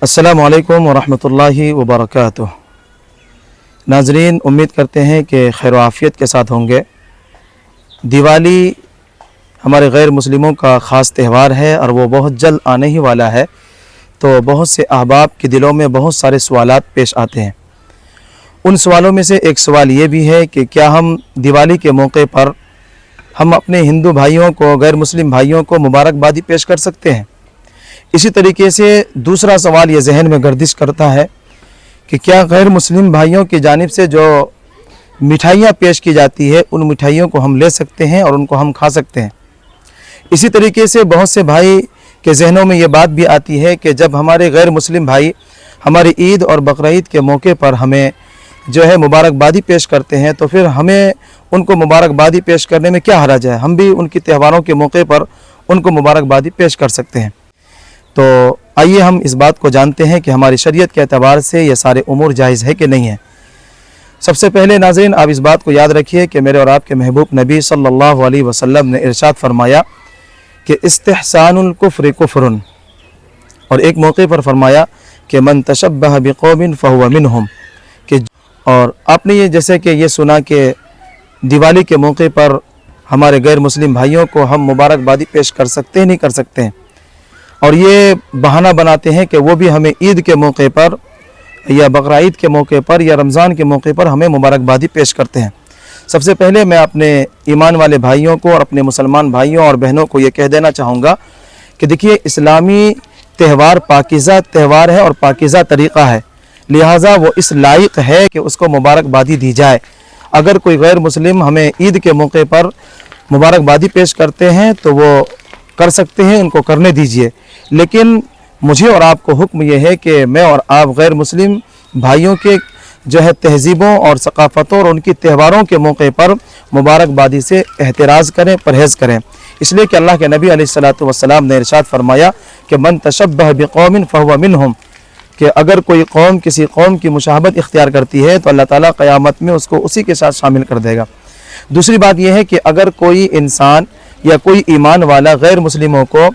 अस्सलामु अलैकुम वरहमतुल्लाहि वबरकातुह। नाजरीन, उम्मीद करते हैं कि खैर आफ़ियत के साथ होंगे। दिवाली हमारे गैर मुस्लिमों का ख़ास त्यौहार है और वो बहुत जल्द आने ही वाला है। तो बहुत से अहबाब के दिलों में बहुत सारे सवालात पेश आते हैं। उन सवालों में से एक सवाल ये भी है कि क्या हम दिवाली के मौके पर हम अपने हिंदू भाइयों को, गैर मुस्लिम भाइयों को मुबारकबादी पेश कर सकते हैं। इसी तरीके से दूसरा सवाल ये जहन में गर्दिश करता है कि क्या गैर मुस्लिम भाइयों की जानिब से जो मिठाइयाँ पेश की जाती है उन मिठाइयों को हम ले सकते हैं और उनको हम खा सकते हैं। इसी तरीके से बहुत से भाई के जहनों में ये बात भी आती है कि जब हमारे गैर मुस्लिम भाई हमारी ईद और बकरीद के मौके पर हमें जो है मुबारकबादी पेश करते हैं तो फिर हमें उनको मुबारकबादी पेश करने में क्या हर्ज है। हम भी उनकी त्योहारों के मौके पर उनको मुबारकबादी पेश कर सकते हैं। तो आइए हम इस बात को जानते हैं कि हमारी शरीयत के एतबार से ये सारे उमूर जायज़ है कि नहीं है। सबसे पहले नाज़रीन, आप इस बात को याद रखिए कि मेरे और आपके महबूब नबी सल्लल्लाहु अलैहि वसल्लम ने इरशाद फरमाया कि इस्तिहसानुल कुफ्र कुफ्रुन, और एक मौके पर फरमाया कि मन तशब्बह बिकौमिन फहुव मिनहुम। कि और आपने ये जैसे कि ये सुना कि दिवाली के मौके पर हमारे गैर मुस्लिम भाइयों को हम मुबारकबादी पेश कर सकते हैं, नहीं कर सकते हैं, और ये बहाना बनाते हैं कि वो भी हमें ईद के मौके पर या बकरीद के मौके पर या रमज़ान के मौके पर हमें मुबारकबादी पेश करते हैं। सबसे पहले मैं अपने ईमान वाले भाइयों को और अपने मुसलमान भाइयों और बहनों को ये कह देना चाहूँगा कि देखिए, इस्लामी त्यौहार पाकीज़ा त्यौहार है और पाकीज़ा तरीक़ा है, लिहाजा वो इस लायक है कि उसको मुबारकबादी दी जाए। अगर कोई गैर मुस्लिम हमें ईद के मौके पर मुबारकबादी पेश करते हैं तो वो कर सकते हैं, उनको करने दीजिए। लेकिन मुझे और आपको हुक्म यह है कि मैं और आप गैर मुस्लिम भाइयों के जो है तहजीबों और सकाफ़तों और उनकी त्योहारों के मौके पर मुबारकबादी से एहतराज़ करें, परहेज़ करें। इसलिए कि अल्लाह के नबी अलैहिस्सलातु वस्सलाम ने इरशाद फरमाया कि मन तशब्बह बिकौमिन फहुव मिनहुम, कि अगर कोई कौम किसी कौम की मुशाहबत इख्तियार करती है तो अल्लाह ताला क़यामत में उसको उसी के साथ शामिल कर देगा। दूसरी बात यह है कि अगर कोई इंसान या कोई ईमान वाला गैर मुस्लिमों को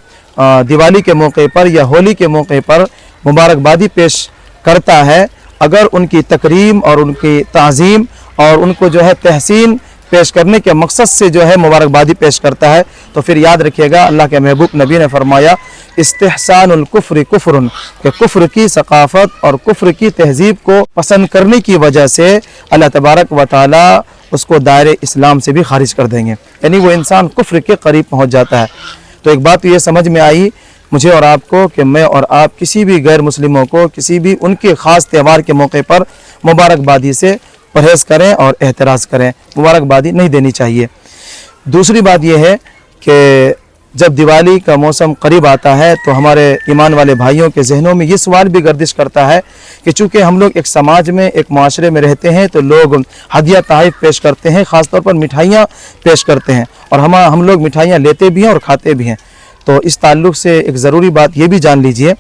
दिवाली के मौके पर या होली के मौके पर मुबारकबादी पेश करता है, अगर उनकी तकरीम और उनकी ताज़ीम और उनको जो है तहसीन पेश करने के मकसद से जो है मुबारकबादी पेश करता है, तो फिर याद रखिएगा अल्लाह के महबूब नबी ने फरमाया इस्तिहसानुल कुफ्र कुफ्रुन, कि कुफ्र की सकाफ़त और कुफ्र की तहजीब को पसंद करने की वजह से अल्लाह तबारक व तआला उसको दायरे इस्लाम से भी खारिज कर देंगे, यानी वो इंसान कुफ्र के करीब पहुँच जाता है। तो एक बात तो ये समझ में आई मुझे और आपको कि मैं और आप किसी भी गैर मुस्लिमों को किसी भी उनके ख़ास त्यौहार के मौके पर मुबारकबादी से परहेज़ करें और एहतराज़ करें, मुबारकबादी नहीं देनी चाहिए। दूसरी बात यह है कि जब दिवाली का मौसम करीब आता है तो हमारे ईमान वाले भाइयों के जहनों में ये सवाल भी गर्दिश करता है कि चूँकि हम लोग एक समाज में, एक माशरे में रहते हैं तो लोग हदिया तहफ़ पेश करते हैं, ख़ास तौर पर मिठाइयाँ पेश करते हैं, और हम लोग मिठाइयाँ लेते भी हैं और खाते भी हैं। तो इस ताल्लुक़ से एक ज़रूरी बात ये भी जान लीजिए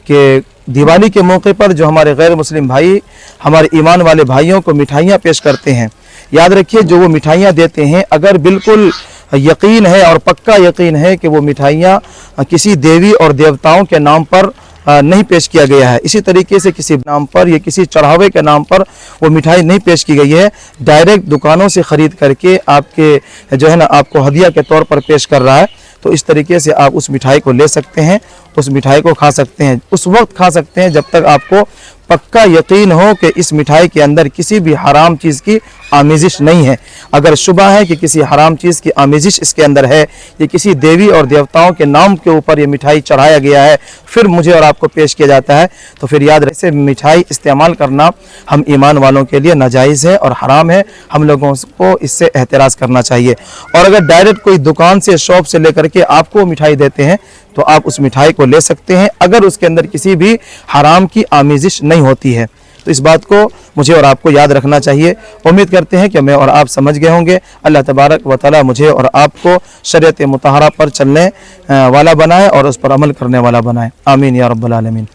कि दिवाली के मौके पर जो हमारे गैर मुस्लिम भाई हमारे ईमान वाले भाइयों को मिठाइयाँ पेश करते हैं, याद रखिए जो वो मिठाइयाँ देते हैं, अगर बिल्कुल यकीन है और पक्का यकीन है कि वो मिठाइयाँ किसी देवी और देवताओं के नाम पर नहीं पेश किया गया है, इसी तरीके से किसी नाम पर या किसी चढ़ावे के नाम पर वो मिठाई नहीं पेश की गई है, डायरेक्ट दुकानों से ख़रीद करके आपके जो है ना आपको हदिया के तौर पर पेश कर रहा है, तो इस तरीके से आप उस मिठाई को ले सकते हैं, उस मिठाई को खा सकते हैं। उस वक्त खा सकते हैं जब तक आपको पक्का यकीन हो कि इस मिठाई के अंदर किसी भी हराम चीज़ की आमेजिश नहीं है। अगर शुबा है कि किसी हराम चीज़ की आमेजिश इसके अंदर है, ये किसी देवी और देवताओं के नाम के ऊपर ये मिठाई चढ़ाया गया है, फिर मुझे और आपको पेश किया जाता है, तो फिर याद रखें इसे मिठाई इस्तेमाल करना हम ईमान वालों के लिए नाजायज़ है और हराम है। हम लोगों को इससे एहतराज़ करना चाहिए। और अगर डायरेक्ट कोई दुकान से, शॉप से लेकर के आपको मिठाई देते हैं तो आप उस मिठाई को ले सकते हैं, अगर उसके अंदर किसी भी हराम की आमेजिश नहीं होती है। तो इस बात को मुझे और आपको याद रखना चाहिए। उम्मीद करते हैं कि मैं और आप समझ गए होंगे। अल्लाह तबारक व तआला मुझे और आपको शरीयत मुतहरा पर चलने वाला बनाए और उस पर अमल करने वाला बनाए। आमीन या रब्बल आलमीन।